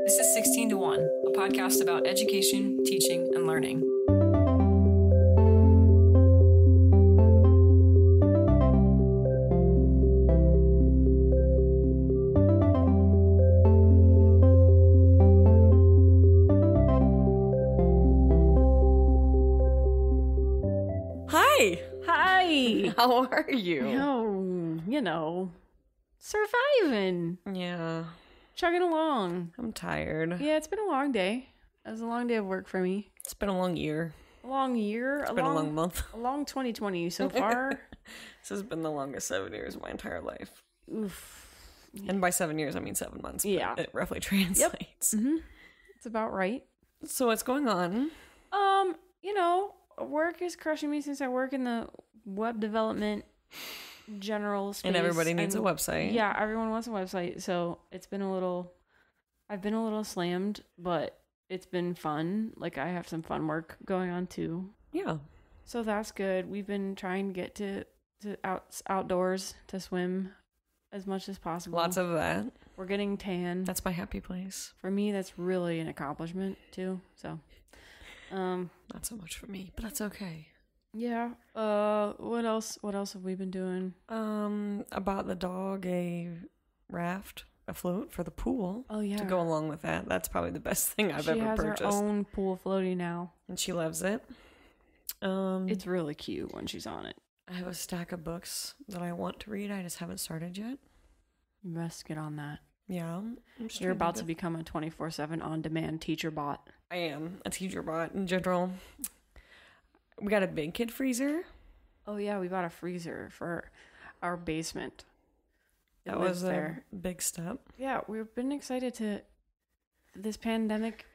This is 16 to 1, a podcast about education, teaching, and learning. Hi. Hi! How are you? Oh, surviving. Yeah. Chugging along. I'm tired. Yeah, it's been a long day. It was a long day of work for me. It's been a long year. A long year. It's been a long month. A long 2020 so far. This has been the longest 7 years of my entire life. Oof. And by 7 years, I mean 7 months. But Yeah. it roughly translates. Mm-hmm. It's about right. So what's going on? Work is crushing me since I work in the web development general space. And everybody needs a website. Yeah, everyone wants a website. So I've been a little slammed, but it's been fun. Like, I have some fun work going on too. Yeah. So that's good. We've been trying to get to outdoors to swim as much as possible. Lots of that. We're getting tan. That's my happy place. For me, that's really an accomplishment too. So, not so much for me, but that's okay. yeah. What else have we been doing? I bought the dog a raft, a float for the pool. Oh yeah. To go along with that. That's probably the best thing I've ever purchased. She has her own pool floaty now. And she loves it. It's really cute when she's on it. I have a stack of books that I want to read. I just haven't started yet. You best get on that. Yeah. You're about to become a 24/7 on-demand teacher bot. I am a teacher bot in general. We got a big kid freezer. Oh yeah, we bought a freezer for our basement. That was a big step. Yeah, we've been excited to. This pandemic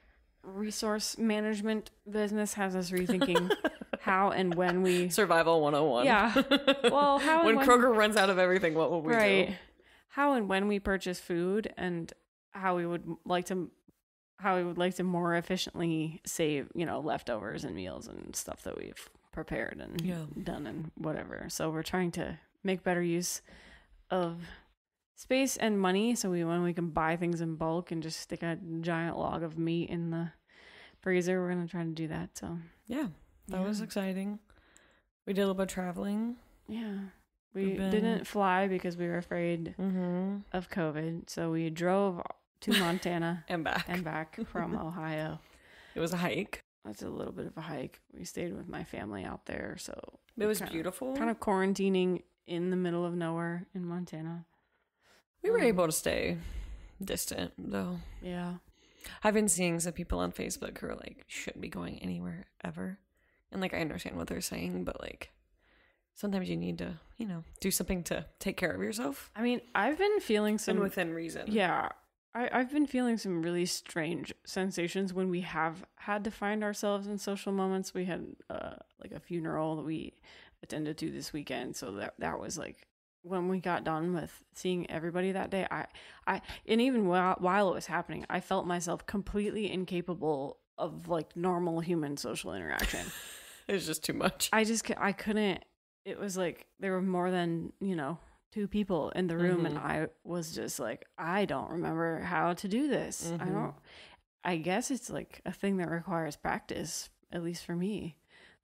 resource management business has us rethinking how and when we... Survival 101. Yeah. Well, when Kroger runs out of everything, what will we do? How and when we purchase food, and how we would like to more efficiently save, leftovers and meals and stuff that we've prepared and done and whatever. So we're trying to make better use of space and money, so when we can buy things in bulk and just stick a giant log of meat in the freezer, we're gonna try to do that. So that was exciting. We did a little bit of traveling. Yeah, we didn't fly because we were afraid of COVID, so we drove to Montana and back from Ohio. It was a hike. That's a little bit of a hike. We stayed with my family out there, so it was beautiful. Kind of quarantining in the middle of nowhere in Montana. We were able to stay distant, though. Yeah. I've been seeing some people on Facebook who are like, shouldn't be going anywhere ever. And, I understand what they're saying, but, sometimes you need to, do something to take care of yourself. I mean, I've been feeling some... And within reason. Yeah. I've been feeling some really strange sensations when we have had to find ourselves in social moments. We had, a funeral that we attended to this weekend, so that was, when we got done with seeing everybody that day, and even while it was happening, I felt myself completely incapable of normal human social interaction. It was just too much. I couldn't. It was there were more than 2 people in the room, and I was just I don't remember how to do this. I guess it's a thing that requires practice, at least for me,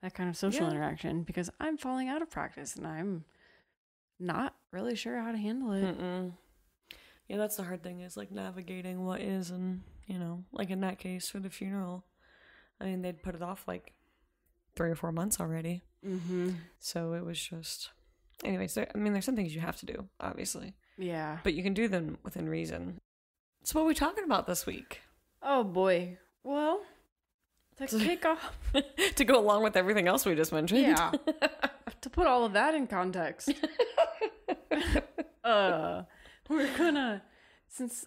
that kind of social interaction, because I'm falling out of practice and I'm not really sure how to handle it. Yeah, that's the hard thing, is navigating what is, and in that case for the funeral, I mean, they'd put it off 3 or 4 months already. So it was just, anyways, there's some things you have to do, obviously. Yeah, but you can do them within reason. So what are we talking about this week? Oh boy. Well, to kick off, to go along with everything else we just mentioned. Yeah. To put all of that in context, we're gonna, since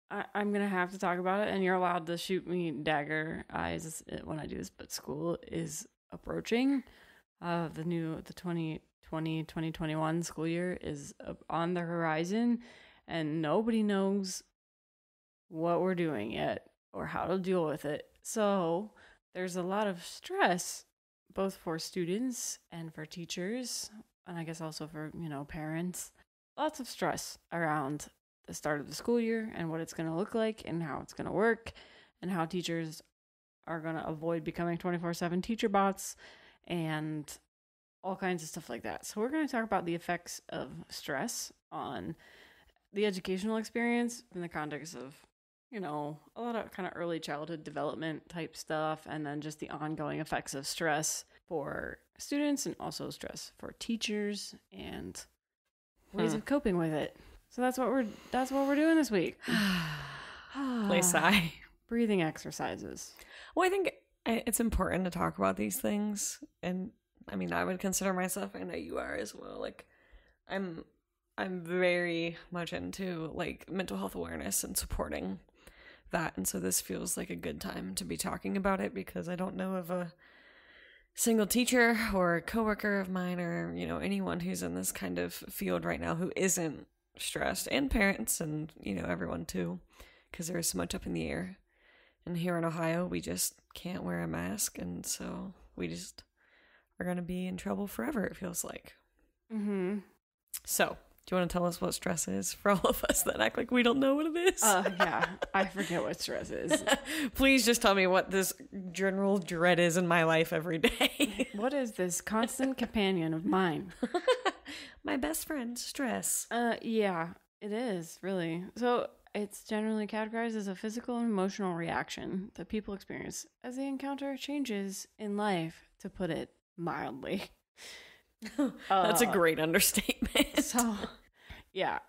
I'm gonna have to talk about it, and you're allowed to shoot me dagger eyes when I do this, but school is approaching. The 2020-2021 school year is on the horizon, and nobody knows what we're doing yet or how to deal with it. So there's a lot of stress, both for students and for teachers, and I guess also for, parents, lots of stress around the start of the school year and what it's going to look like and how it's going to work and how teachers are going to avoid becoming 24/7 teacher bots and all kinds of stuff like that. So we're going to talk about the effects of stress on the educational experience in the context of, a lot of kind of early childhood development type stuff, and then just the ongoing effects of stress for students and also stress for teachers and ways of coping with it. So that's what we're doing this week. Play sigh. Breathing exercises. Well, I think it's important to talk about these things, and I mean, I would consider myself, I know you are as well, like I'm very much into like mental health awareness and supporting that, and so this feels like a good time to be talking about it, because I don't know of a single teacher or a coworker of mine or anyone who's in this kind of field right now who isn't stressed, and parents and everyone too, because there is so much up in the air. And here in Ohio, we just can't wear a mask, and so we just are going to be in trouble forever, it feels like. So, do you want to tell us what stress is for all of us that act like we don't know what it is? Yeah, I forget what stress is. Please just tell me what this general dread is in my life every day. What is this constant companion of mine? My best friend, stress. Yeah, it is, really. So, it's generally categorized as a physical and emotional reaction that people experience as they encounter changes in life, to put it mildly. That's a great understatement. So, yeah,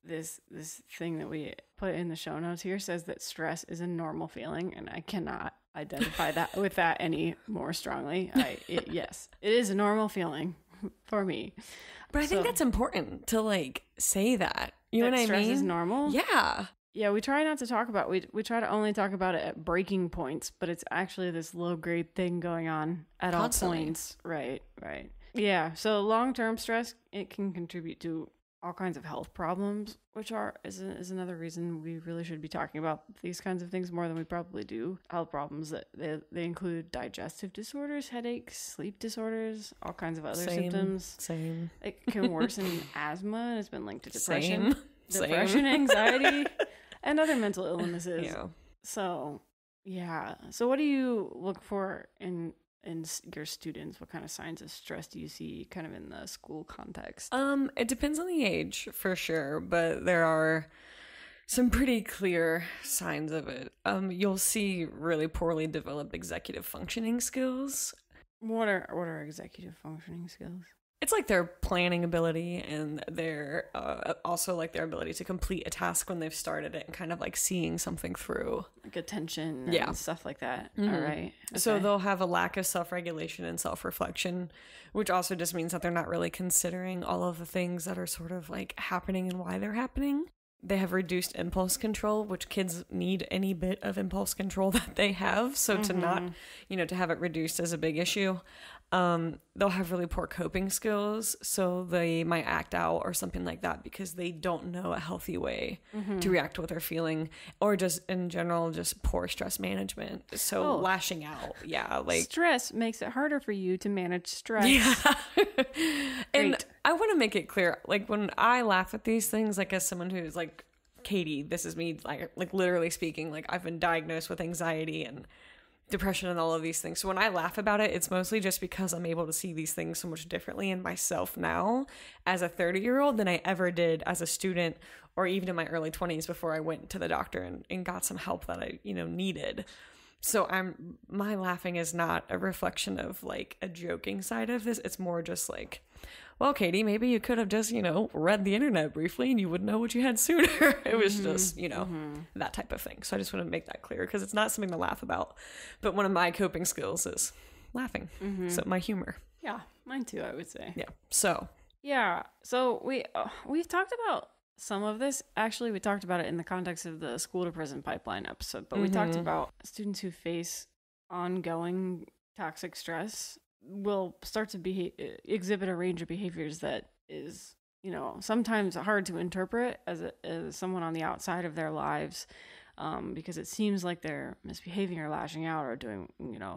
this thing that we put in the show notes here says that stress is a normal feeling, and I cannot identify that with that any more strongly. Yes, it is a normal feeling for me. But I think that's important to like say that. You know what I mean? Stress is normal? Yeah. Yeah, we try not to talk about we try to only talk about it at breaking points, but it's actually this low grade thing going on at Constantly. all points. Right. Yeah, so long-term stress, it can contribute to all kinds of health problems, which is another reason we really should be talking about these kinds of things more than we probably do. Health problems that they include digestive disorders, headaches, sleep disorders, all kinds of other symptoms. Same. It can worsen asthma, and it's been linked to depression, Same. anxiety, and other mental illnesses. Yeah. So, yeah. So what do you look for in your students? What kind of signs of stress do you see kind of in the school context? It depends on the age for sure, but there are some pretty clear signs of it. You'll see really poorly developed executive functioning skills. What are executive functioning skills? It's like their planning ability and their also like their ability to complete a task when they've started it and kind of like seeing something through. Like attention and stuff like that. Mm-hmm. All right. Okay. So they'll have a lack of self-regulation and self-reflection, which also just means that they're not really considering all of the things that are sort of like happening and why they're happening. They have reduced impulse control, which kids need any bit of impulse control that they have. So to not, to have it reduced is a big issue. They'll have really poor coping skills, so they might act out or something like that because they don't know a healthy way to react to what they're feeling, or just in general, just poor stress management. So lashing out. Yeah. Like stress makes it harder for you to manage stress. Yeah. And I want to make it clear, like when I laugh at these things, like as someone who's like, Katie, this is me, like literally speaking, like I've been diagnosed with anxiety and depression and all of these things. So when I laugh about it, it's mostly just because I'm able to see these things so much differently in myself now as a 30-year-old than I ever did as a student or even in my early 20s before I went to the doctor and got some help that I, needed. So my laughing is not a reflection of like a joking side of this. It's more just like, well, Katie, maybe you could have just, read the internet briefly and you would know what you had sooner. It was just, that type of thing. So I just want to make that clear because it's not something to laugh about. But one of my coping skills is laughing. So my humor. Yeah, mine too, I would say. Yeah. So. Yeah. So we've talked about some of this. Actually, we talked about it in the context of the school to prison pipeline episode. But we talked about students who face ongoing toxic stress will start to exhibit a range of behaviors that is, sometimes hard to interpret as someone on the outside of their lives. because it seems like they're misbehaving or lashing out or doing,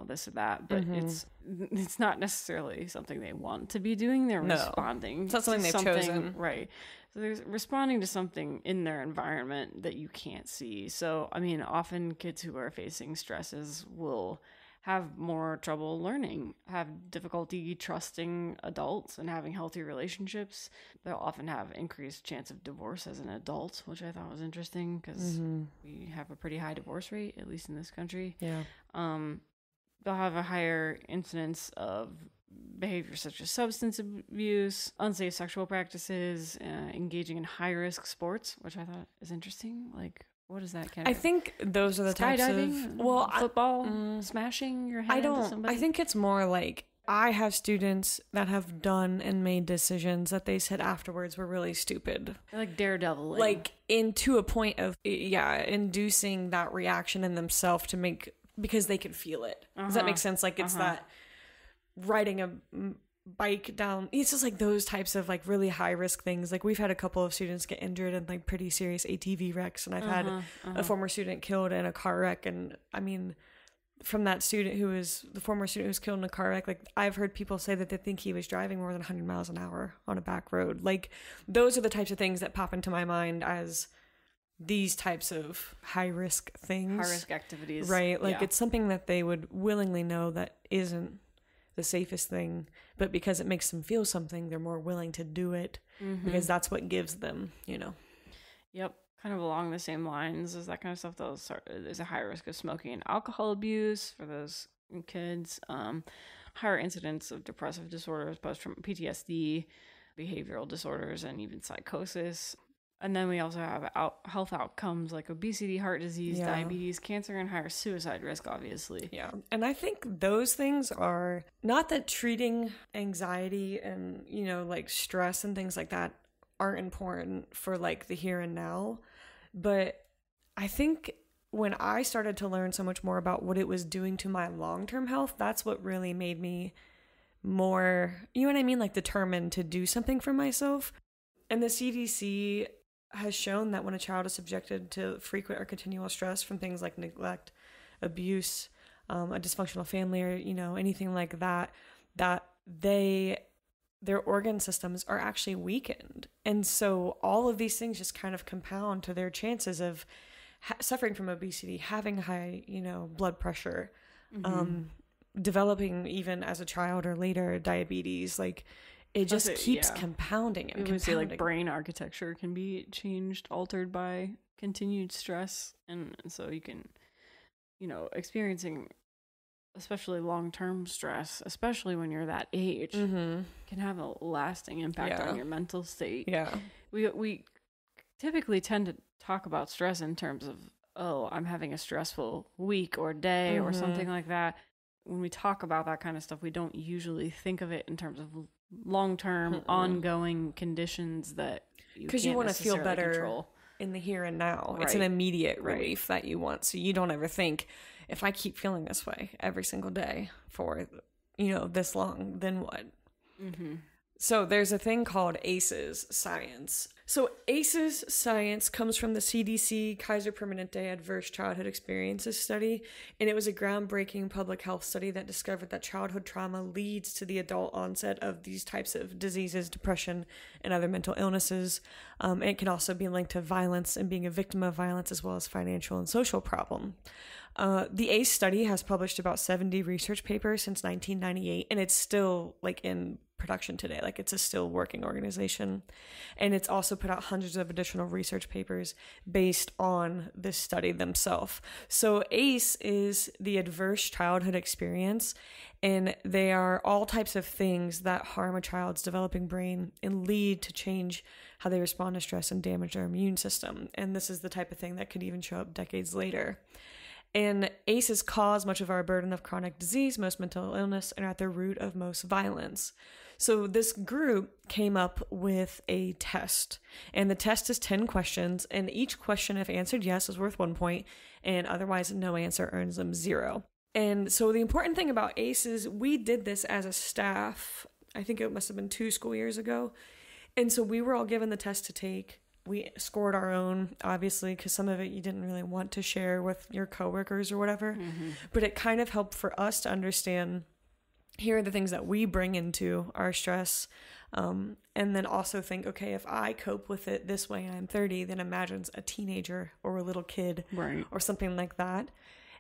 this or that, but it's not necessarily something they want to be doing. They're responding. It's not something they've chosen. Right. So they're responding to something in their environment that you can't see. So, I mean, often kids who are facing stresses will have more trouble learning, have difficulty trusting adults and having healthy relationships. They'll often have increased chance of divorce as an adult, which I thought was interesting because we have a pretty high divorce rate, at least in this country. Yeah. They'll have a higher incidence of behaviors such as substance abuse, unsafe sexual practices, engaging in high-risk sports, which I thought is interesting. Like, what is that kind of? I think those are the types of football, smashing your head into somebody. I think it's more like I have students that have done and made decisions that they said afterwards were really stupid. Like daredevil. Like into a point of inducing that reaction in themselves to make because they can feel it. Does that make sense? Like it's that riding a bike down, it's just like those types of like really high risk things. Like we've had a couple of students get injured in like pretty serious ATV wrecks, and I've had a former student killed in a car wreck. And I mean, from that student who was the former student who was killed in a car wreck, like I've heard people say that they think he was driving more than 100 miles an hour on a back road. Like those are the types of things that pop into my mind as these types of high risk things, high risk activities, right? Like it's something that they would willingly know that isn't the safest thing, but because it makes them feel something, they're more willing to do it because that's what gives them, Yep. Kind of along the same lines as that kind of stuff. There's a higher risk of smoking and alcohol abuse for those kids. Higher incidence of depressive disorders, both from PTSD, behavioral disorders, and even psychosis. And then we also have health outcomes like obesity, heart disease, diabetes, cancer, and higher suicide risk, obviously. Yeah. And I think those things are not that treating anxiety and, like stress and things like that aren't important for like the here and now. But I think when I started to learn so much more about what it was doing to my long-term health, that's what really made me more, like determined to do something for myself. And the CDC has shown that when a child is subjected to frequent or continual stress from things like neglect, abuse, a dysfunctional family, or, anything like that, that their organ systems are actually weakened. And so all of these things just kind of compound to their chances of suffering from obesity, having high, blood pressure, developing even as a child or later diabetes, like it just keeps compounding and compounding. Like brain architecture can be changed, altered by continued stress. And so you can, experiencing especially long-term stress, especially when you're that age, can have a lasting impact on your mental state. Yeah. We typically tend to talk about stress in terms of, I'm having a stressful week or day or something like that. When we talk about that kind of stuff, we don't usually think of it in terms of long-term ongoing conditions that because you want to feel better in the here and now. Right. It's an immediate relief that you want, so you don't ever think, if I keep feeling this way every single day for this long, then what? So there's a thing called ACEs science. So ACEs science comes from the CDC Kaiser Permanente Adverse Childhood Experiences study, and it was a groundbreaking public health study that discovered that childhood trauma leads to the adult onset of these types of diseases, depression, and other mental illnesses. It can also be linked to violence and being a victim of violence, as well as financial and social problem. The ACE study has published about 70 research papers since 1998, and it's still in production today. It's a still working organization. And it's also put out hundreds of additional research papers based on this study themselves. So ACE is the adverse childhood experience, and they are all types of things that harm a child's developing brain and lead to change how they respond to stress and damage their immune system. And this is the type of thing that could even show up decades later. And ACEs cause much of our burden of chronic disease, most mental illness, and are at the root of most violence. So this group came up with a test, and the test is 10 questions, and each question, if answered yes, is worth 1 point, and otherwise no answer earns them 0. And so the important thing about ACEs, we did this as a staff, I think it must have been 2 school years ago, and so we were all given the test to take we scored our own, obviously, because some of it you didn't really want to share with your coworkers or whatever. But it kind of helped for us to understand, here are the things that we bring into our stress. And then also think, okay, if I cope with it this way and I'm 30, then imagine a teenager or a little kid, right, or something like that.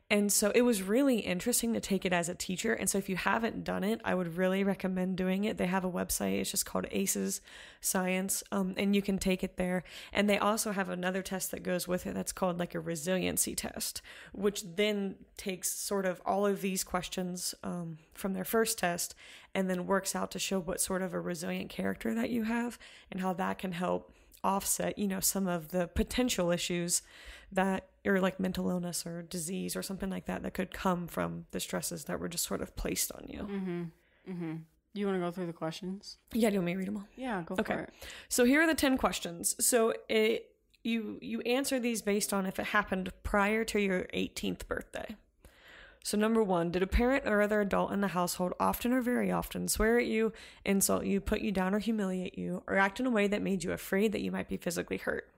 And so it was really interesting to take it as a teacher. And so if you haven't done it, I would really recommend doing it. They have a website. It's just called ACEs Science. And you can take it there. And they also have another test that goes with it that's called like a resiliency test, which then takes sort of all of these questions from their first test and then works out to show what sort of a resilient character that you have and how that can help offset, you know, some of the potential issues that, or like mental illness or disease or something like that, that could come from the stresses that were just sort of placed on you. You want to go through the questions? Yeah, do you want me to read them all? Yeah, go for it. So here are the 10 questions. So you answer these based on if it happened prior to your 18th birthday. So number 1, did a parent or other adult in the household often or very often swear at you, insult you, put you down or humiliate you, or act in a way that made you afraid that you might be physically hurt?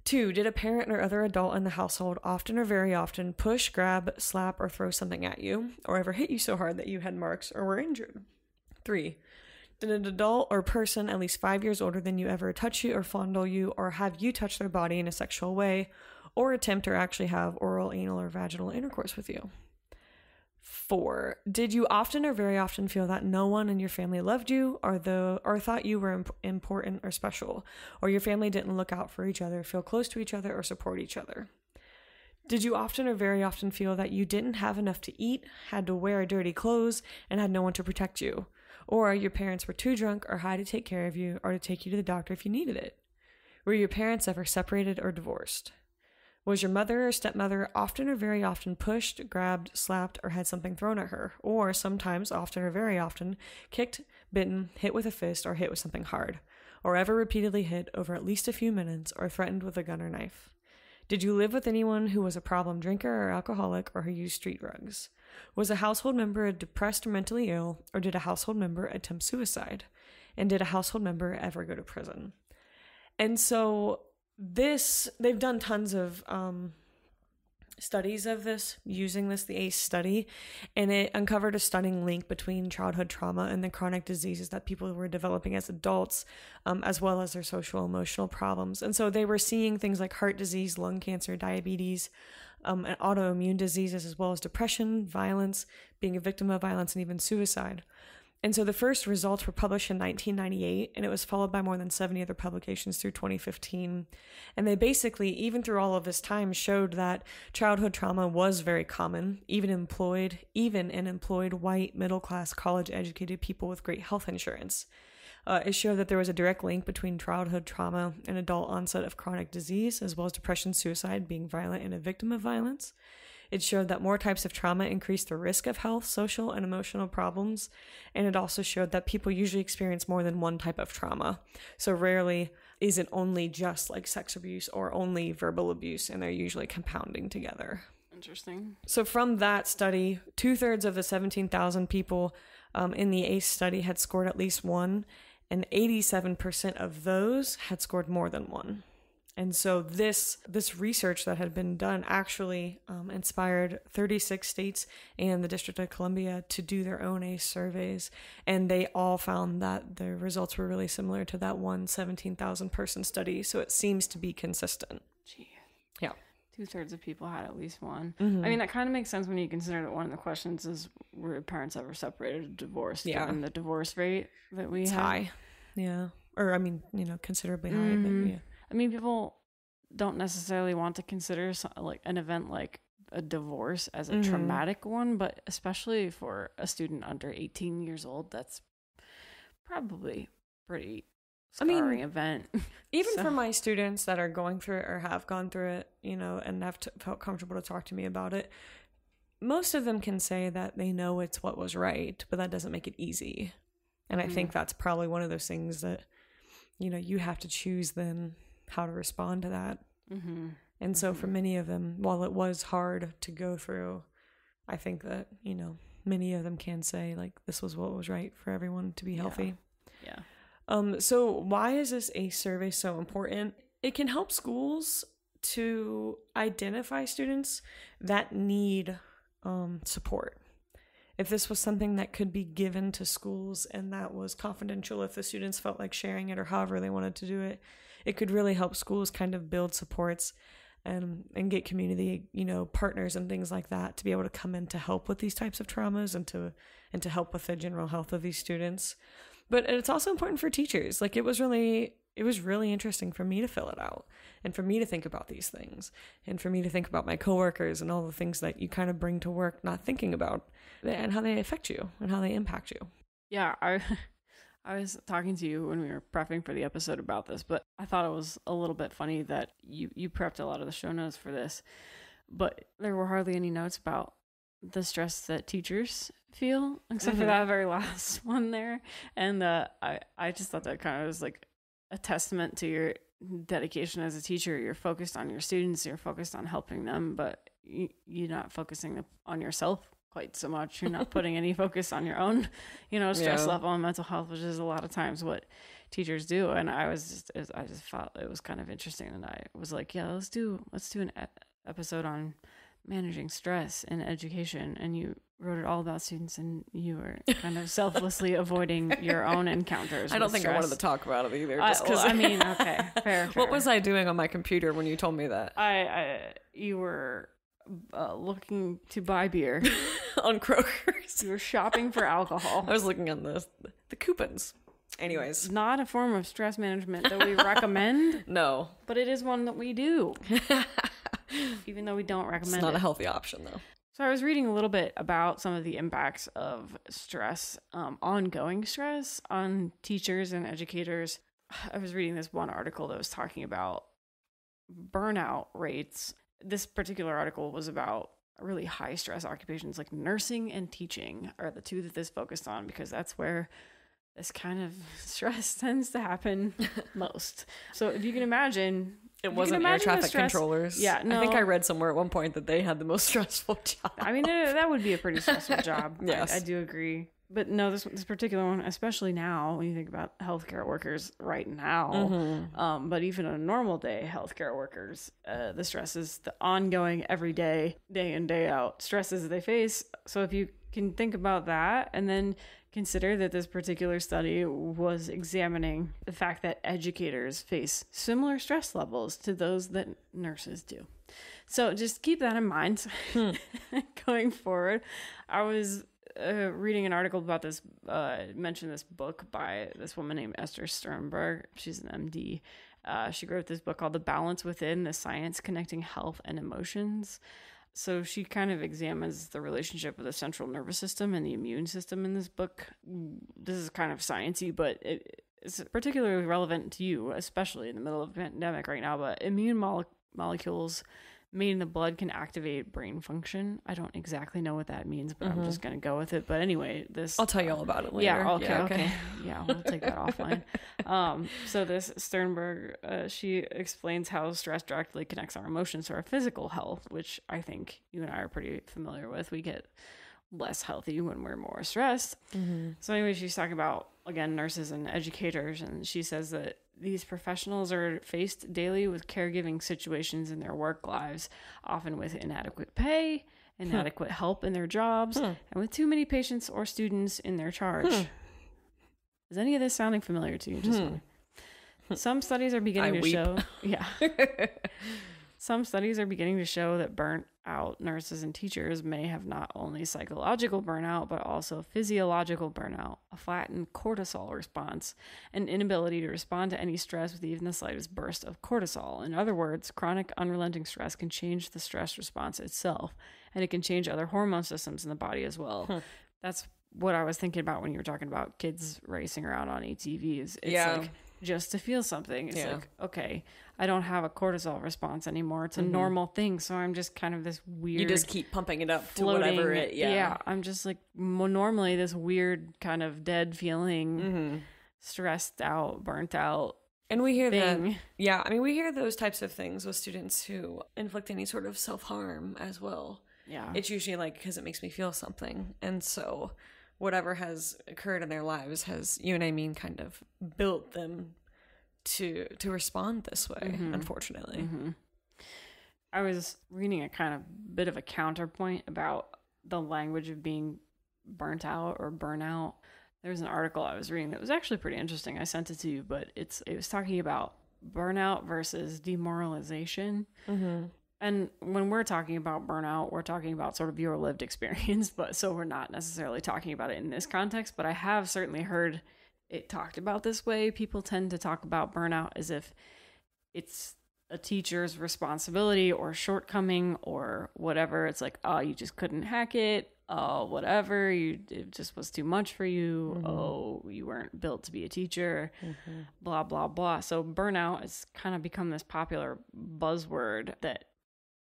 2, did a parent or other adult in the household often or very often push, grab, slap, or throw something at you, or ever hit you so hard that you had marks or were injured? 3, did an adult or person at least 5 years older than you ever touch you or fondle you, or have you touch their body in a sexual way, or attempt or actually have oral, anal, or vaginal intercourse with you? 4, did you often or very often feel that no one in your family loved you, or thought you were important or special, or your family didn't look out for each other, feel close to each other, or support each other? Did you often or very often feel that you didn't have enough to eat, had to wear dirty clothes, and had no one to protect you? Or your parents were too drunk or high to take care of you or to take you to the doctor if you needed it? Were your parents ever separated or divorced? Was your mother or stepmother often or very often pushed, grabbed, slapped, or had something thrown at her? Or sometimes, often or very often, kicked, bitten, hit with a fist, or hit with something hard? Or ever repeatedly hit over at least a few minutes or threatened with a gun or knife? Did you live with anyone who was a problem drinker or alcoholic or who used street drugs? Was a household member depressed or mentally ill, or did a household member attempt suicide? And did a household member ever go to prison? And so they've done tons of studies of this, using this, the ACE study, and it uncovered a stunning link between childhood trauma and the chronic diseases that people were developing as adults, as well as their social emotional problems. And so they were seeing things like heart disease, lung cancer, diabetes, and autoimmune diseases, as well as depression, violence, being a victim of violence, and even suicide. And so the first results were published in 1998, and it was followed by more than 70 other publications through 2015. And they basically, even through all of this time, showed that childhood trauma was very common, even in employed white, middle-class, college-educated people with great health insurance. It showed that there was a direct link between childhood trauma and adult onset of chronic disease, as well as depression, suicide, being violent, and a victim of violence. It showed that more types of trauma increase the risk of health, social, and emotional problems. And it also showed that people usually experience more than one type of trauma. So rarely is it only just like sex abuse or only verbal abuse, and they're usually compounding together. Interesting. So from that study, 2/3 of the 17,000 people in the ACE study had scored at least 1, and 87% of those had scored more than 1. And so this research that had been done actually inspired 36 states and the District of Columbia to do their own ACE surveys. And they all found that the results were really similar to that one 17,000 person study. So it seems to be consistent. Gee. Yeah. 2/3 of people had at least one. Mm-hmm. I mean, that kind of makes sense when you consider that one of the questions is, were your parents ever separated or divorced? Yeah. Given the divorce rate that we have. High. Yeah. Or, I mean, considerably high. But yeah. I mean, people don't necessarily want to consider like an event like a divorce as a traumatic one, but especially for a student under 18 years old, that's probably pretty scarring event. Even for my students that are going through it or have gone through it, and have felt comfortable to talk to me about it, most of them can say that they know it's what was right, but that doesn't make it easy. And I think that's probably one of those things that, you have to choose then how to respond to that. And so for many of them, while it was hard to go through, I think that, many of them can say like, this was what was right for everyone to be healthy. Yeah. So why is this a survey so important? It can help schools to identify students that need support. If this was something that could be given to schools and that was confidential, if the students felt like sharing it or however they wanted to do it, it could really help schools kind of build supports and get community, partners and things like that to be able to come in to help with these types of traumas and to help with the general health of these students. But it's also important for teachers. Like, it was really interesting for me to fill it out and for me to think about these things and for me to think about my coworkers and all the things that you kind of bring to work not thinking about and how they affect you and how they impact you. Yeah, I was talking to you when we were prepping for the episode about this, but I thought it was a little bit funny that you prepped a lot of the show notes for this, but there were hardly any notes about the stress that teachers feel, except for that very last one there. And I just thought that kind of was like a testament to your dedication as a teacher. You're focused on your students, you're focused on helping them, but you're not focusing on yourself quite so much. You're not putting any focus on your own, stress level and mental health, which is a lot of times what teachers do. And I just thought it was kind of interesting, and I was like, yeah, let's do an episode on managing stress in education. And you wrote it all about students, and you were kind of selflessly avoiding your own encounters. I don't think stress. I wanted to talk about it either. Okay, fair. What was I doing on my computer when you told me that? You were looking to buy beer on Kroger's. You were shopping for alcohol. I was looking on the coupons. Anyways, not a form of stress management that we recommend. No, but it is one that we do. Even though we don't recommend it. It's not a healthy option, though. So I was reading a little bit about some of the impacts of stress, ongoing stress on teachers and educators. I was reading this one article that was talking about burnout rates. This particular article was about really high stress occupations like nursing and teaching are the two that this focused on, because that's where this kind of stress tends to happen most. So if you can imagine... It wasn't air traffic controllers. Yeah, no. I think I read somewhere at one point that they had the most stressful job. I mean, that would be a pretty stressful job. Yes. I do agree. But no, this particular one, especially now, when you think about healthcare workers right now, but even on a normal day, healthcare workers, the stresses, the ongoing, everyday, day in, day out stresses they face. So if you can think about that and then consider that this particular study was examining the fact that educators face similar stress levels to those that nurses do. So just keep that in mind going forward. I was reading an article about this, mentioned this book by this woman named Esther Sternberg. She's an MD. She wrote this book called The Balance Within: The Science Connecting Health and Emotions. So she kind of examines the relationship of the central nervous system and the immune system in this book. This is kind of sciencey, but it's particularly relevant to you, especially in the middle of a pandemic right now. But immune molecules made in the blood can activate brain function. I don't exactly know what that means, but I'm just going to go with it. But anyway, I'll tell you all about it later. Yeah, okay. Yeah, we'll take that offline. So this Sternberg, she explains how stress directly connects our emotions to our physical health, which I think you and I are pretty familiar with. We get less healthy when we're more stressed. So anyway, she's talking about, again, nurses and educators, and she says that these professionals are faced daily with caregiving situations in their work lives, often with inadequate pay, inadequate help in their jobs, and with too many patients or students in their charge. Is any of this sounding familiar to you? Some studies are beginning to show... Yeah. Some studies are beginning to show that burnt out nurses and teachers may have not only psychological burnout, but also physiological burnout, a flattened cortisol response, an inability to respond to any stress with even the slightest burst of cortisol. In other words, chronic unrelenting stress can change the stress response itself, and it can change other hormone systems in the body as well. That's what I was thinking about when you were talking about kids racing around on ATVs. It's like, just to feel something. It's like, okay, I don't have a cortisol response anymore. It's a normal thing. So I'm just kind of this weird... You just keep pumping it up floating, to whatever it... Yeah, I'm just like normally this weird kind of dead feeling, stressed out, burnt out. And we hear that... Yeah, I mean, we hear those types of things with students who inflict any sort of self-harm as well. Yeah. It's usually like, because it makes me feel something. And so... whatever has occurred in their lives has, you know what I mean, kind of built them to respond this way, unfortunately. I was reading a kind of bit of a counterpoint about the language of being burnt out or burnout. There was an article I was reading that was actually pretty interesting. I sent it to you, but it was talking about burnout versus demoralization. And when we're talking about burnout, we're talking about sort of your lived experience, but so we're not necessarily talking about it in this context, but I have certainly heard it talked about this way. People tend to talk about burnout as if it's a teacher's responsibility or shortcoming or whatever. It's like, oh, you just couldn't hack it. Oh, whatever. It just was too much for you. Oh, you weren't built to be a teacher. Blah, blah, blah. So burnout has kind of become this popular buzzword that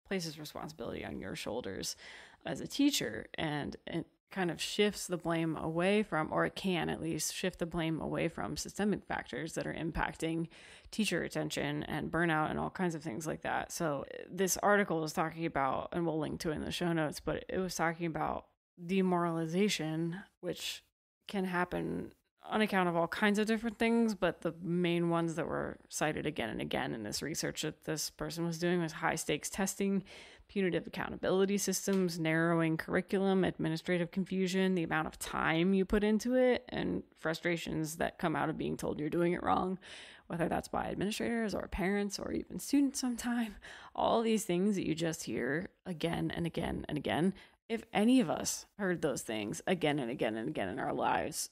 places responsibility on your shoulders as a teacher, and it kind of shifts the blame away from, or it can at least shift the blame away from systemic factors that are impacting teacher retention and burnout and all kinds of things like that. So this article was talking about, and we'll link to it in the show notes, but it was talking about demoralization, which can happen on account of all kinds of different things, but the main ones that were cited again and again in this research that this person was doing was high stakes testing, punitive accountability systems, narrowing curriculum, administrative confusion, the amount of time you put into it, and frustrations that come out of being told you're doing it wrong, whether that's by administrators or parents or even students sometime. All these things that you just hear again and again and again. If any of us heard those things again and again and again in our lives,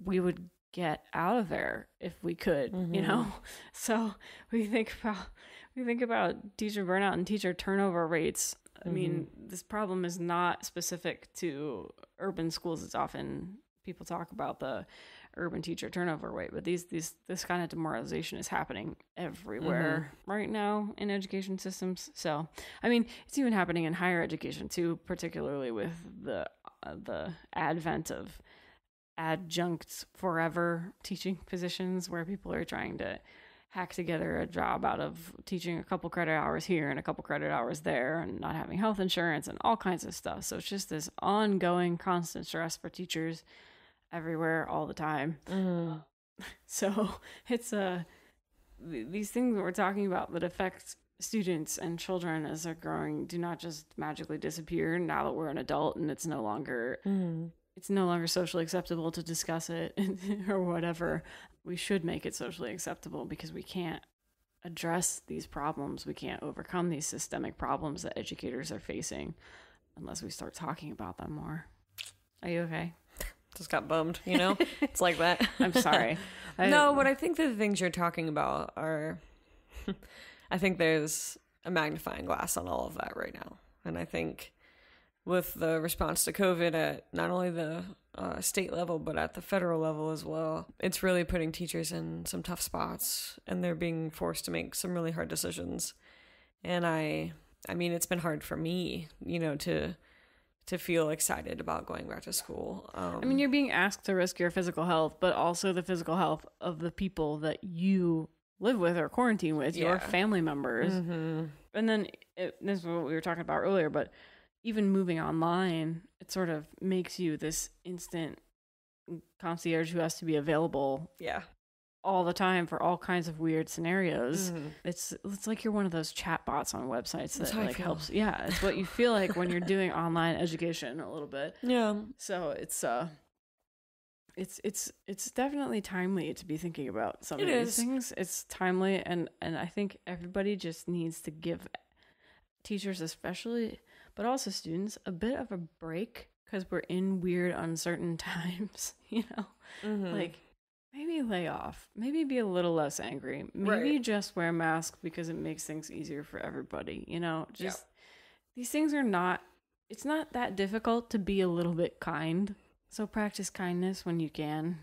we would get out of there if we could, you know? So we think about teacher burnout and teacher turnover rates. I mean, this problem is not specific to urban schools. It's often people talk about the urban teacher turnover rate, but this kind of demoralization is happening everywhere right now in education systems. So, I mean, it's even happening in higher education too, particularly with the advent of adjunct forever teaching positions where people are trying to hack together a job out of teaching a couple credit hours here and a couple credit hours there and not having health insurance and all kinds of stuff. So it's just this ongoing constant stress for teachers everywhere all the time. So it's these things that we're talking about that affect students and children as they're growing do not just magically disappear now that we're an adult and it's no longer socially acceptable to discuss it or whatever. We should make it socially acceptable because we can't address these problems. We can't overcome these systemic problems that educators are facing unless we start talking about them more. Are you okay? Just got bummed, you know? It's like that. I'm sorry. No, but I think the things you're talking about are... I think there's a magnifying glass on all of that right now. And I think with the response to COVID at not only the state level, but at the federal level as well, it's really putting teachers in some tough spots, and they're being forced to make some really hard decisions. And I mean, it's been hard for me, you know, to feel excited about going back to school. I mean, you're being asked to risk your physical health, but also the physical health of the people that you live with or quarantine with, your family members. And then this is what we were talking about earlier, but even moving online, it sort of makes you this instant concierge who has to be available all the time for all kinds of weird scenarios. It's like you're one of those chat bots on websites that like helps. Yeah, it's what you feel like when you're doing online education a little bit. Yeah. So it's definitely timely to be thinking about some of these things. It's timely, and I think everybody just needs to give teachers especially, but also students, a bit of a break because we're in weird, uncertain times, you know? Like, maybe lay off. Maybe be a little less angry. Maybe just wear a mask because it makes things easier for everybody, you know? Just, these things are not, it's not that difficult to be a little bit kind. So practice kindness when you can.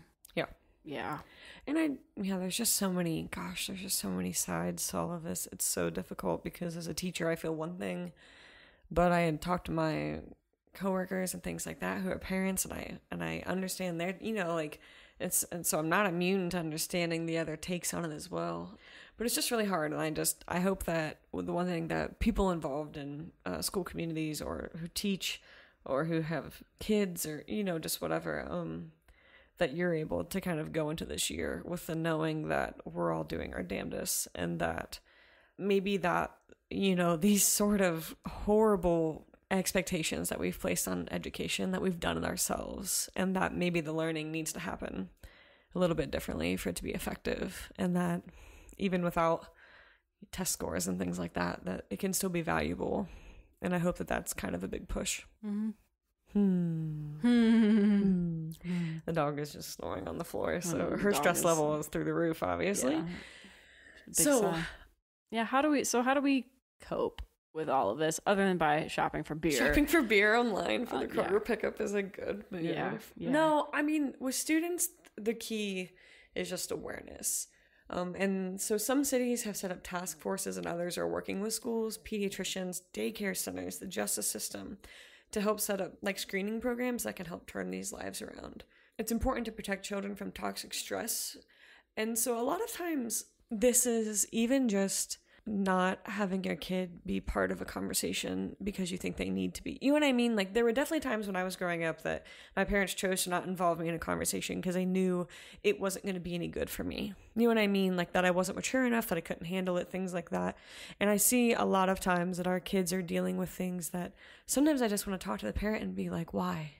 Yeah. And there's just so many sides to all of this. It's so difficult because as a teacher, I feel one thing, but I had talked to my coworkers and things like that who are parents, and I understand their, you know, like and so I'm not immune to understanding the other takes on it as well. But it's just really hard, and I hope that the one thing that people involved in school communities or who teach or who have kids or, just whatever, that you're able to kind of go into this year with the knowing that we're all doing our damnedest, and that maybe that, these sort of horrible expectations that we've placed on education that we've done in ourselves, and that maybe the learning needs to happen a little bit differently for it to be effective, and that even without test scores and things like that, that it can still be valuable. And I hope that that's kind of a big push. The dog is just snoring on the floor, so her stress level is through the roof, obviously. How do we cope with all of this other than by shopping for beer? Shopping for beer online for the Kroger pickup is a good move. No, I mean, with students, the key is just awareness. And so some cities have set up task forces, and others are working with schools, pediatricians, daycare centers, the justice system to help set up like screening programs that can help turn these lives around. It's important to protect children from toxic stress. And so a lot of times this is even just not having your kid be part of a conversation because you think they need to be. You know what I mean? Like, there were definitely times when I was growing up that my parents chose to not involve me in a conversation because they knew it wasn't going to be any good for me. You know what I mean? Like, that I wasn't mature enough, that I couldn't handle it, things like that. And I see a lot of times that our kids are dealing with things that sometimes I just want to talk to the parent and be like, why?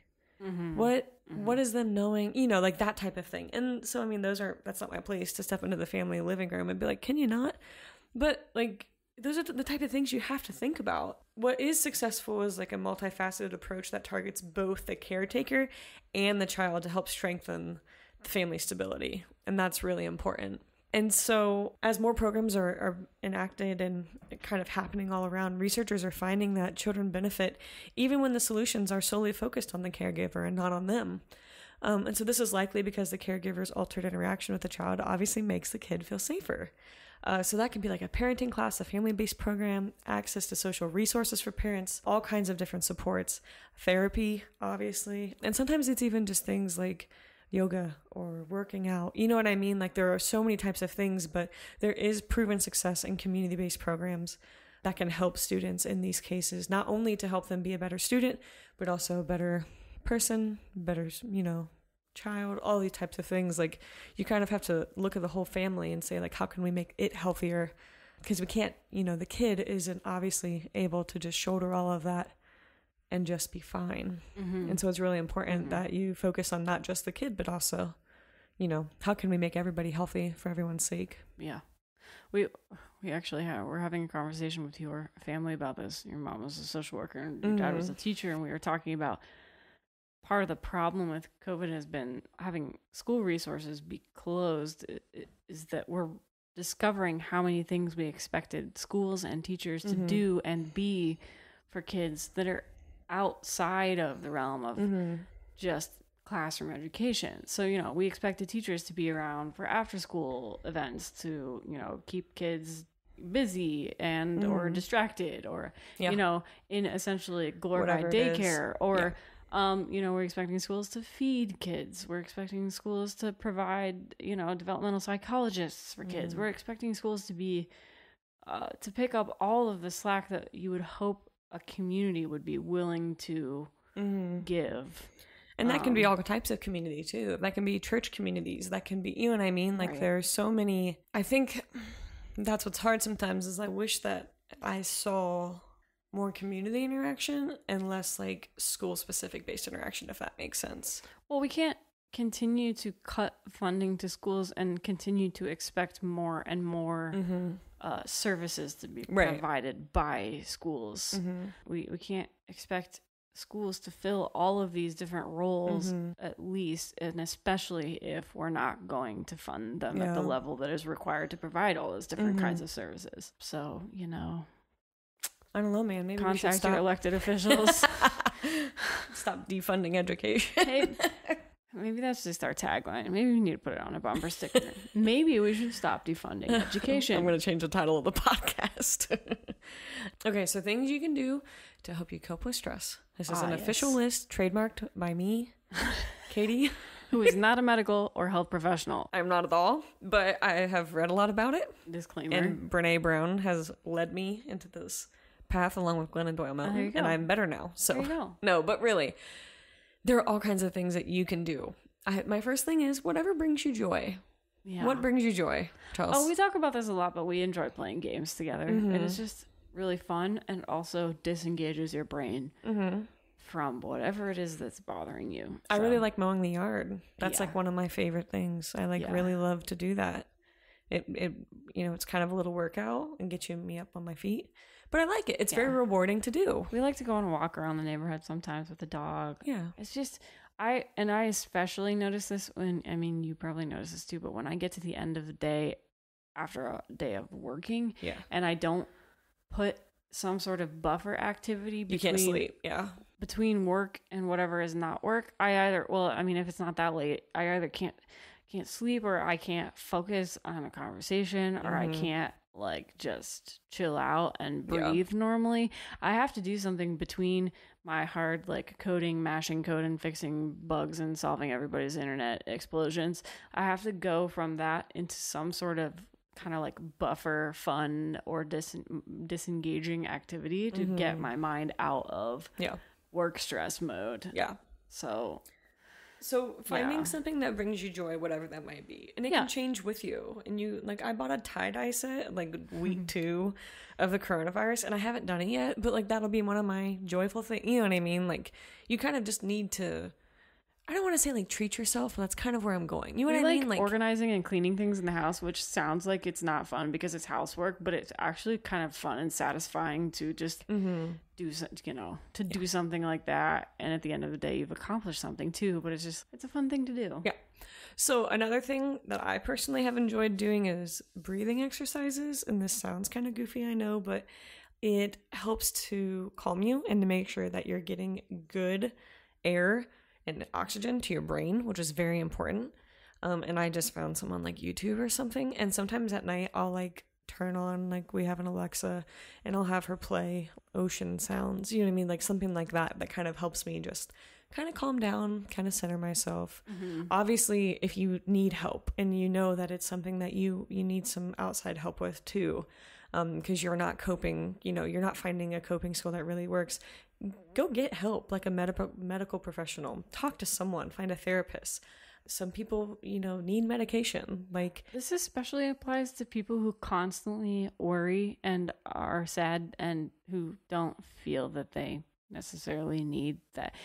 What is them knowing, like that type of thing. And so, I mean, that's not my place to step into the family living room and be like, can you not? But like, those are the type of things you have to think about. What is successful is like a multifaceted approach that targets both the caretaker and the child to help strengthen the family stability. And that's really important. And so as more programs are enacted and kind of happening all around, researchers are finding that children benefit even when the solutions are solely focused on the caregiver and not on them. And so this is likely because the caregiver's altered interaction with the child obviously makes the kid feel safer. So that can be like a parenting class, a family-based program, access to social resources for parents, all kinds of different supports, therapy, obviously. And sometimes it's even just things like yoga or working out. You know what I mean? Like, there are so many types of things, but there is proven success in community-based programs that can help students in these cases, not only to help them be a better student, but also a better person, better, child, all these types of things. Like, you kind of have to look at the whole family and say, like, how can we make it healthier? Because we can't, the kid isn't obviously able to just shoulder all of that and just be fine. And so it's really important that you focus on not just the kid, but also, how can we make everybody healthy for everyone's sake? Yeah. We actually we're having a conversation with your family about this. Your mom was a social worker and your dad was a teacher, and we were talking about part of the problem with COVID has been having school resources be closed, is that we're discovering how many things we expected schools and teachers to do and be for kids that are outside of the realm of just classroom education. So, we expected teachers to be around for after school events to, keep kids busy and or distracted or, in essentially glorified daycare or we're expecting schools to feed kids. We're expecting schools to provide, developmental psychologists for kids. We're expecting schools to be, to pick up all of the slack that you would hope a community would be willing to give. And that can be all types of community too. That can be church communities. That can be, you know what I mean? Like, there are so many. I think that's what's hard sometimes is I wish that I saw more community interaction and less like school specific based interaction, if that makes sense. Well, we can't continue to cut funding to schools and continue to expect more and more services to be provided by schools. We can't expect schools to fill all of these different roles, at least, and especially if we're not going to fund them at the level that is required to provide all those different kinds of services. So, I don't know, man. Maybe contact we should stop. Your elected officials. Stop defunding education. Hey, maybe that's just our tagline. Maybe we need to put it on a bumper sticker. Maybe we should stop defunding education. I'm going to change the title of the podcast. Okay, so things you can do to help you cope with stress. This is an official list trademarked by me, Katie, who is not a medical or health professional. I'm not at all, but I have read a lot about it. Disclaimer. And Brene Brown has led me into this path along with Glennon Doyle Mountain, and I'm better now. So there you go. No, but really, there are all kinds of things that you can do. My first thing is whatever brings you joy. Yeah. What brings you joy? Tell us. Oh, we talk about this a lot, but we enjoy playing games together. It is just really fun and also disengages your brain from whatever it is that's bothering you. So. I really like mowing the yard. That's like one of my favorite things. I really love to do that. It it's kind of a little workout and get me up on my feet. But I like it. It's very rewarding to do. We like to go on a walk around the neighborhood sometimes with the dog. Yeah. It's just, I especially notice this when, you probably notice this too, but when I get to the end of the day after a day of working and I don't put some sort of buffer activity between, you can't sleep. Between work and whatever is not work, if it's not that late, I either can't sleep or I can't focus on a conversation or I can't just chill out and breathe normally. I have to do something between my hard coding, mashing code and fixing bugs and solving everybody's internet explosions. I have to go from that into some sort of kind of buffer fun or disengaging activity to get my mind out of work stress mode. So finding something that brings you joy, whatever that might be. And it can change with you. And you, I bought a tie-dye set, week 2 of the coronavirus, and I haven't done it yet, but, that'll be one of my joyful things. You know what I mean? You kind of just need to, I don't want to say, treat yourself, but that's kind of where I'm going. You know what I mean? Organizing and cleaning things in the house, which sounds like it's not fun because it's housework, but it's actually kind of fun and satisfying to just do something like that. And at the end of the day, you've accomplished something too, but it's a fun thing to do. Yeah. So another thing that I personally have enjoyed doing is breathing exercises. And this sounds kind of goofy, I know, but it helps to calm you and to make sure that you're getting good air and oxygen to your brain, which is very important. And I just found some on YouTube or something. And sometimes at night I'll turn on, we have an Alexa, and I'll have her play ocean sounds. You know what I mean? Something like that kind of helps me just kind of calm down, kind of center myself. Obviously, if you need help and you know that it's something that you need some outside help with too, because you're not coping, you're not finding a coping skill that really works, go get help, a medical professional. Talk to someone, find a therapist. Some people, need medication. This especially applies to people who constantly worry and are sad and who don't feel that they necessarily need that.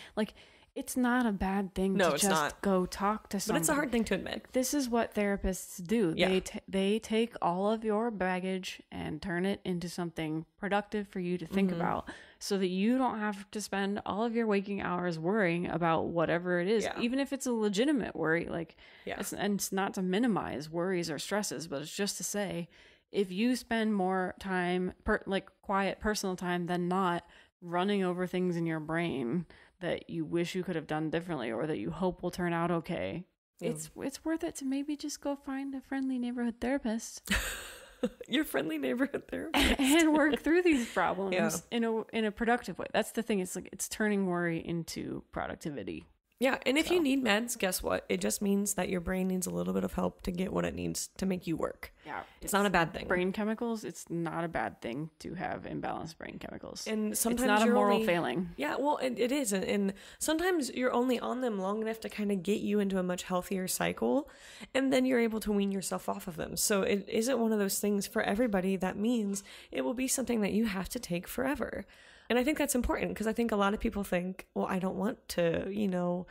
It's not a bad thing to just go talk to someone. But it's a hard thing to admit. This is what therapists do. Yeah. They take all of your baggage and turn it into something productive for you to think about so that you don't have to spend all of your waking hours worrying about whatever it is, even if it's a legitimate worry. It's not to minimize worries or stresses, but it's just to say, if you spend more time, quiet personal time than not running over things in your brain that you wish you could have done differently or that you hope will turn out okay, it's worth it to maybe just go find a friendly neighborhood therapist. Your friendly neighborhood therapist. And work through these problems in a productive way. That's the thing. It's turning worry into productivity. Yeah, and if you need meds, guess what? It just means that your brain needs a little bit of help to get what it needs to make you work. Yeah. It's not a bad thing. Brain chemicals, it's not a bad thing to have imbalanced brain chemicals. And sometimes it's not a moral failing. Yeah, well, it is. And sometimes you're only on them long enough to kind of get you into a much healthier cycle, and then you're able to wean yourself off of them. So it isn't one of those things for everybody. That means it will be something that you have to take forever. And I think that's important because I think a lot of people think, well, I don't want to,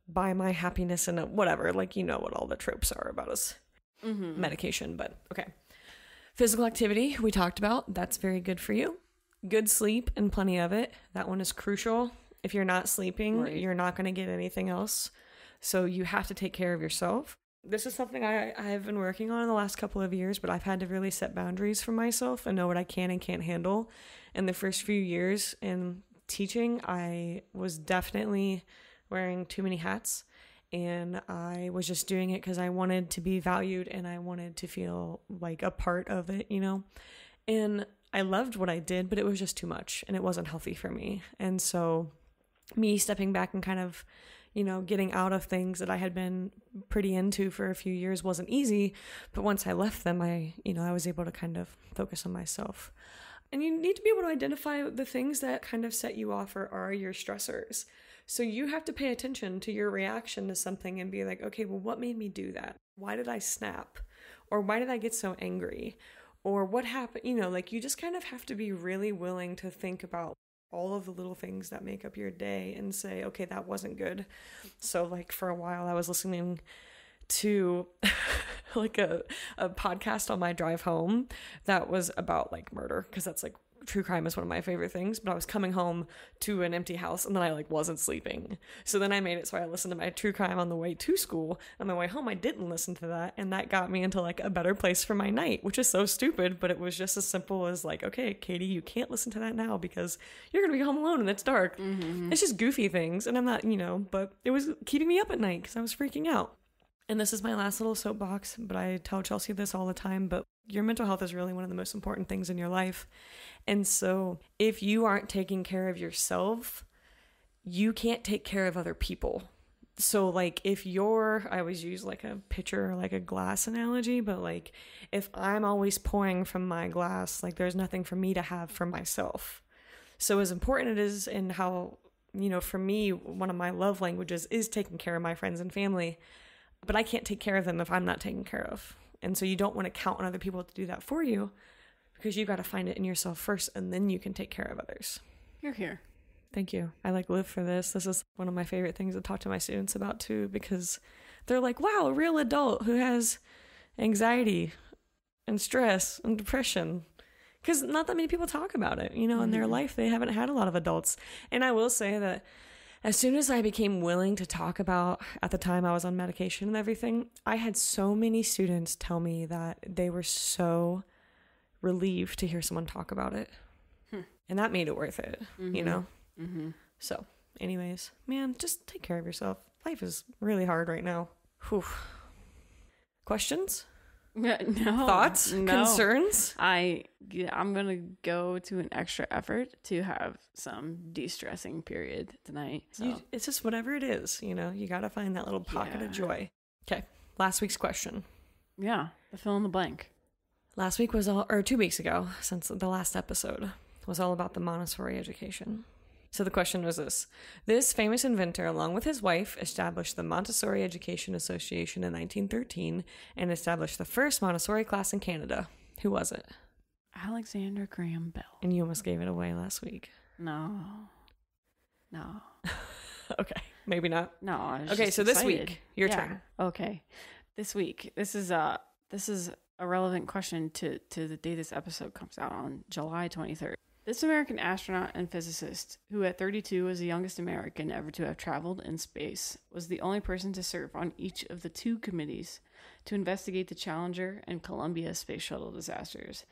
buy my happiness in whatever, what all the tropes are about us medication. But okay. Physical activity, we talked about. That's very good for you. Good sleep and plenty of it. That one is crucial. If you're not sleeping, you're not going to get anything else. So you have to take care of yourself. This is something I've been working on in the last couple of years, but I've had to really set boundaries for myself and know what I can and can't handle. In the first few years in teaching, I was definitely wearing too many hats, and I was just doing it because I wanted to be valued and I wanted to feel like a part of it, and I loved what I did, but it was just too much and it wasn't healthy for me. And so me stepping back and kind of, getting out of things that I had been pretty into for a few years wasn't easy, but once I left them, I was able to kind of focus on myself. And you need to be able to identify the things that kind of set you off or are your stressors. So you have to pay attention to your reaction to something and be like, okay, well, what made me do that? Why did I snap? Or why did I get so angry? Or what happened? You know, like you just kind of have to be really willing to think about all of the little things that make up your day and say, okay, that wasn't good. So like for a while I was listening to like a podcast on my drive home that was about like murder, because that's like true crime is one of my favorite things. But I was coming home to an empty house and then I like wasn't sleeping, so then I made it so I listened to my true crime on the way to school. On my way home I didn't listen to that, and that got me into like a better place for my night, which is so stupid, but it was just as simple as like, okay, Katie, you can't listen to that now because you're gonna be home alone and it's dark. It's just goofy things, and I'm not, you know, but it was keeping me up at night because I was freaking out. And this is my last little soapbox, but I tell Chelsea this all the time, but your mental health is really one of the most important things in your life. And so if you aren't taking care of yourself, you can't take care of other people. So like if I always use like a pitcher or like a glass analogy, but like if I'm always pouring from my glass, like there's nothing for me to have for myself. So as important it is in how, you know, for me, one of my love languages is taking care of my friends and family. But I can't take care of them if I'm not taken care of. And so you don't want to count on other people to do that for you, because you got to find it in yourself first, and then you can take care of others. You're here. Thank you. I like live for this. This is one of my favorite things to talk to my students about too, because they're like, wow, a real adult who has anxiety and stress and depression. Because not that many people talk about it, you know, in their life. They haven't had a lot of adults. And I will say that as soon as I became willing to talk about, at the time I was on medication and everything, I had so many students tell me that they were so relieved to hear someone talk about it. And that made it worth it, you know? So anyways, man, just take care of yourself. Life is really hard right now. Whew. Questions? No. Thoughts? No. Concerns? I'm going to go to an extra effort to have some de-stressing period tonight. So. It's just whatever it is, you know, you got to find that little pocket of joy. Okay. Last week's question. Yeah. The fill in the blank. Last week was 2 weeks ago, since the last episode was all about the Montessori education. So the question was this. This famous inventor, along with his wife, established the Montessori Education Association in 1913 and established the first Montessori class in Canada. Who was it? Alexander Graham Bell. And you almost gave it away last week. No. Okay, maybe not. No. I was okay, just so this excited. week, your turn. Okay. This week, this is a relevant question to the day this episode comes out on July 23rd. This American astronaut and physicist, who at 32 was the youngest American ever to have traveled in space, was the only person to serve on each of the two committees to investigate the Challenger and Columbia space shuttle disasters.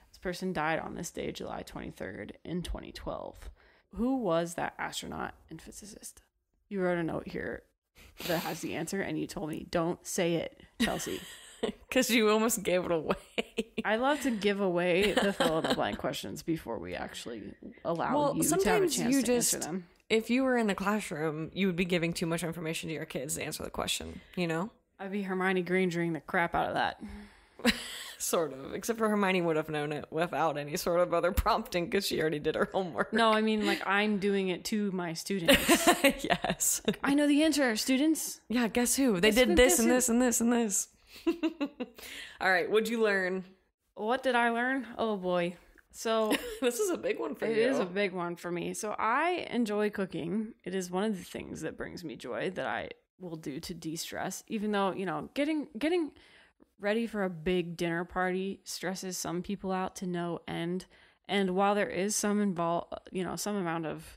This person died on this day, July 23rd, in 2012. Who was that astronaut and physicist? You wrote a note here that has the answer, and you told me, don't say it, Chelsea. Because you almost gave it away. I love to give away the fill in the blank questions before we actually allow you to have a chance to answer them. If you were in the classroom, you would be giving too much information to your kids to answer the question, you know? I'd be Hermione Grangering the crap out of that. Sort of. Except for Hermione would have known it without any sort of other prompting because she already did her homework. No, I mean, like, I'm doing it to my students. Yes. Like, I know the answer, students. Yeah, guess who? They did this and this and this and this. All right, what'd you learn? What did I learn? Oh boy. So this is a big one for you. It is a big one for me. So I enjoy cooking. It is one of the things that brings me joy that I will do to de-stress, even though, you know, getting ready for a big dinner party stresses some people out to no end. And while there is some amount of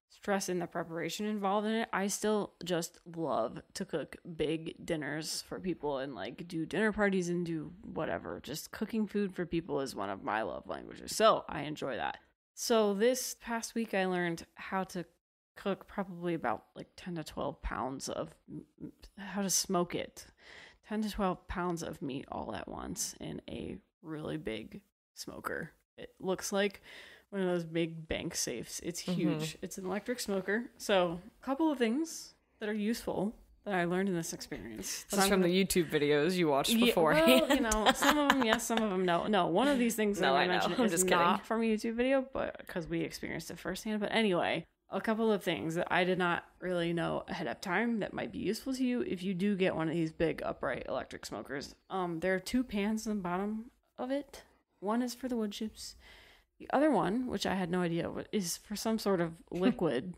stress in the preparation involved in it, I still just love to cook big dinners for people and like do dinner parties and do whatever. Just cooking food for people is one of my love languages. So I enjoy that. So this past week I learned how to cook probably about like 10 to 12 pounds of how to smoke it. 10 to 12 pounds of meat all at once in a really big smoker. It looks like one of those big bank safes. It's huge. It's an electric smoker. So a couple of things that are useful that I learned in this experience. That's from the YouTube videos you watched beforehand. Well, some of them yes, some of them no. No, one of these things that I mentioned is not from a YouTube video, but because we experienced it firsthand. But anyway, a couple of things that I did not really know ahead of time that might be useful to you if you do get one of these big upright electric smokers. There are 2 pans on the bottom of it. One is for the wood chips. The other one, which I had no idea what, is for some sort of liquid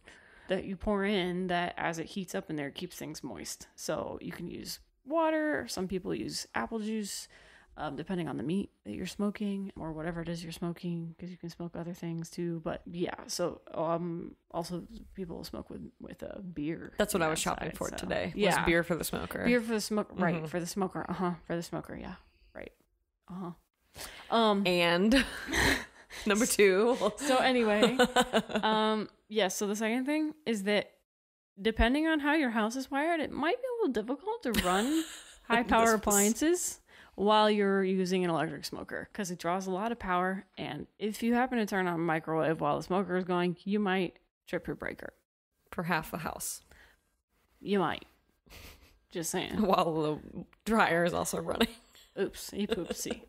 that you pour in that as it heats up in there keeps things moist. So you can use water, or some people use apple juice, depending on the meat that you're smoking or whatever it is you're smoking, because you can smoke other things too. But yeah, so also people smoke with a beer. That's what I was shopping for today. Was beer for the smoker. Beer for the smoker, right? For the smoker, for the smoker, yeah, right, and number 2. So anyway, so the second thing is that depending on how your house is wired, it might be a little difficult to run high power appliances while you're using an electric smoker, because it draws a lot of power, and if you happen to turn on a microwave while the smoker is going, you might trip your breaker. For half the house. You might. Just saying. While the dryer is also running. Oopsie poopsie.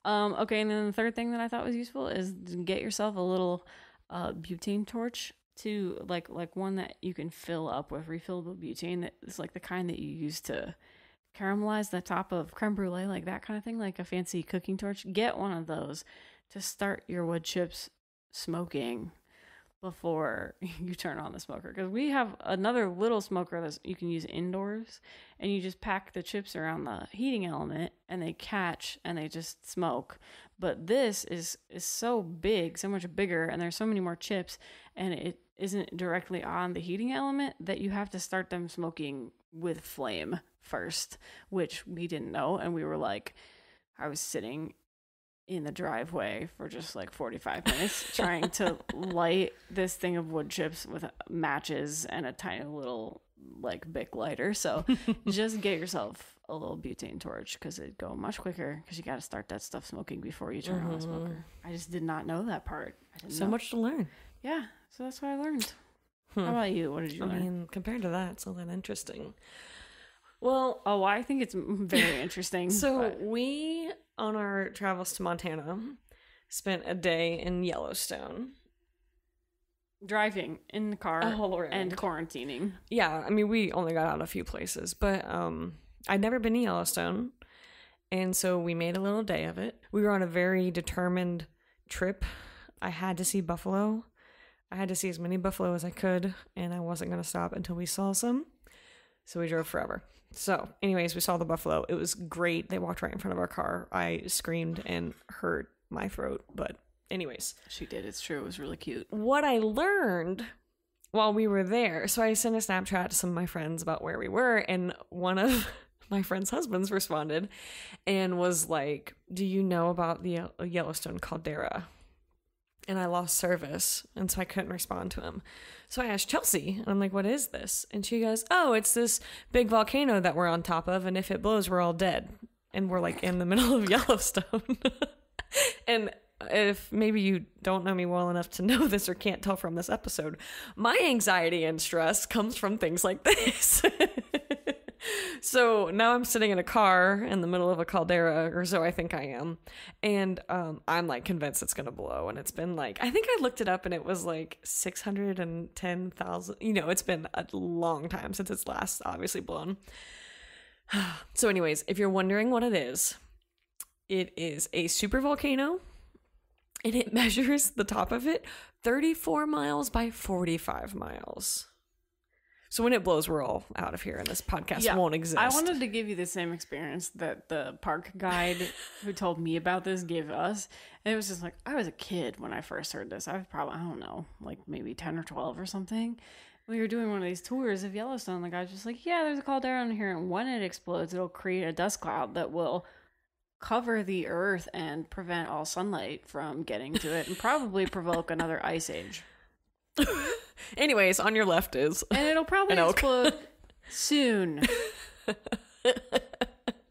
Okay, and then the third thing that I thought was useful is to get yourself a little butane torch, to like one that you can fill up with refillable butane, that is like the kind that you use to caramelize the top of creme brulee, like that kind of thing, like a fancy cooking torch. Get one of those to start your wood chips smoking before you turn on the smoker, because we have another little smoker that you can use indoors, and you just pack the chips around the heating element and they catch and they just smoke. But this is so big, so much bigger, and there's so many more chips, and it isn't directly on the heating element, that you have to start them smoking with flame first, which we didn't know. And we were like, I was sitting in the driveway for just like 45 minutes trying to light this thing of wood chips with matches and a tiny little like Bic lighter. So just get yourself a little butane torch, because it'd go much quicker, because you got to start that stuff smoking before you turn on the smoker. I just did not know that part. Much to learn. Yeah, so that's what I learned. How about you? What did you learn? I mean, compared to that, it's not that interesting. Well, I think it's very interesting. So we, on our travels to Montana, spent a day in Yellowstone. Driving in the car and quarantining. Yeah, I mean, we only got out a few places, but I'd never been to Yellowstone, and so we made a little day of it. We were on a very determined trip. I had to see buffalo. I had to see as many buffalo as I could, and I wasn't going to stop until we saw some. So we drove forever. So anyways, we saw the buffalo. It was great. They walked right in front of our car. I screamed and hurt my throat, but anyways. She did. It's true. It was really cute. What I learned while we were there, so I sent a Snapchat to some of my friends about where we were, and one of my friend's husbands responded and was like, do you know about the Yellowstone Caldera? And I lost service, and so I couldn't respond to him. So I asked Chelsea, and I'm like, what is this? And she goes, oh, it's this big volcano that we're on top of, and if it blows, we're all dead. And we're like in the middle of Yellowstone. And if maybe you don't know me well enough to know this or can't tell from this episode, my anxiety and stress comes from things like this. So now I'm sitting in a car in the middle of a caldera, or so I think I am. And I'm like convinced it's going to blow. And it's been like, I think I looked it up and it was like 610,000. You know, it's been a long time since it's last obviously blown. So anyways, if you're wondering what it is a super volcano. And it measures the top of it 34 miles by 45 miles. So when it blows, we're all out of here and this podcast won't exist. I wanted to give you the same experience that the park guide who told me about this gave us. And it was just like, I was a kid when I first heard this. I was probably, I don't know, like maybe 10 or 12 or something. We were doing one of these tours of Yellowstone. The guy was just like, yeah, there's a caldera on here. And when it explodes, it'll create a dust cloud that will cover the earth and prevent all sunlight from getting to it and probably provoke another ice age. Anyways, on your left is and it'll probably explode soon.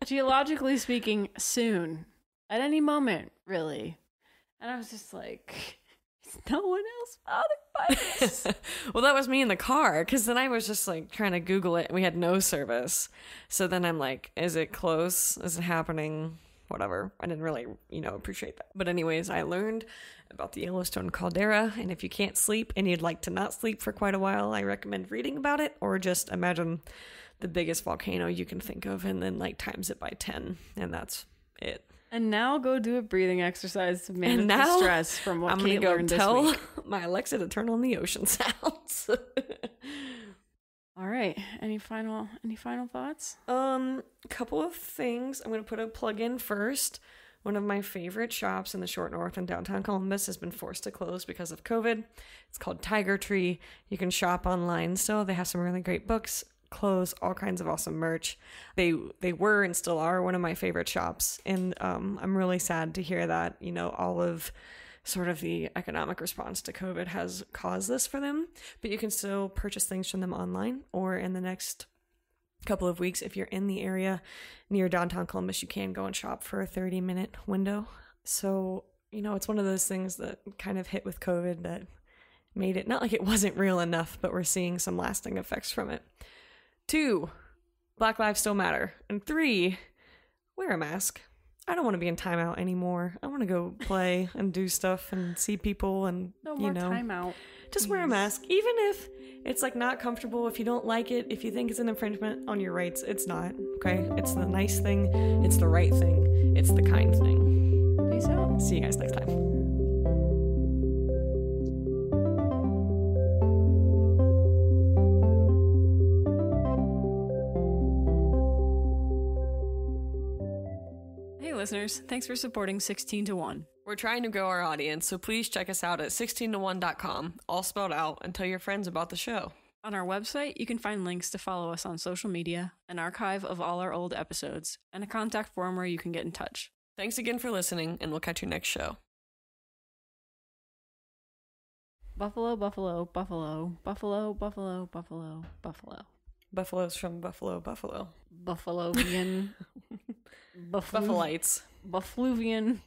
Geologically speaking, soon. At any moment, really. And I was just like, No one else bothered by this. Well, that was me in the car, because then I was just like trying to Google it. We had no service. So then I'm like, is it close? Is it happening? Whatever. I didn't really, appreciate that. But anyways, I learned about the Yellowstone Caldera. And if you can't sleep and you'd like to not sleep for quite a while, I recommend reading about it, or just imagine the biggest volcano you can think of and then like times it by 10. And that's it. And now go do a breathing exercise to manage the stress from what Kate learned this week. I'm going to tell my Alexa to turn on the ocean sounds. All right. Any final thoughts? Couple of things. I'm going to put a plug in first. One of my favorite shops in the Short North in downtown Columbus has been forced to close because of COVID. It's called Tiger Tree. You can shop online still. They have some really great books, clothes, all kinds of awesome merch. They were and still are one of my favorite shops, and I'm really sad to hear that all of sort of the economic response to COVID has caused this for them. But you can still purchase things from them online, or in the next couple of weeks, if you're in the area near downtown Columbus, you can go and shop for a 30-minute window. So it's one of those things that kind of hit with COVID that made it not like it wasn't real enough, but we're seeing some lasting effects from it. 2, Black lives still matter. And 3, wear a mask. I don't want to be in timeout anymore. I want to go play and do stuff and see people and, no more timeout. Just wear a mask. Even if it's like not comfortable, if you don't like it, if you think it's an infringement on your rights, it's not. Okay? It's the nice thing. It's the right thing. It's the kind thing. Peace out. See you guys next time. Listeners, thanks for supporting 16 to 1. We're trying to grow our audience, so please check us out at 16to1.com, all spelled out, and tell your friends about the show. On our website, you can find links to follow us on social media, an archive of all our old episodes, and a contact form where you can get in touch. Thanks again for listening, and we'll catch you next show. Buffalo, buffalo, buffalo, buffalo, buffalo, buffalo, buffalo. Buffaloes from Buffalo, Buffalo. Buffalovian. Buffalites. Buffluvian.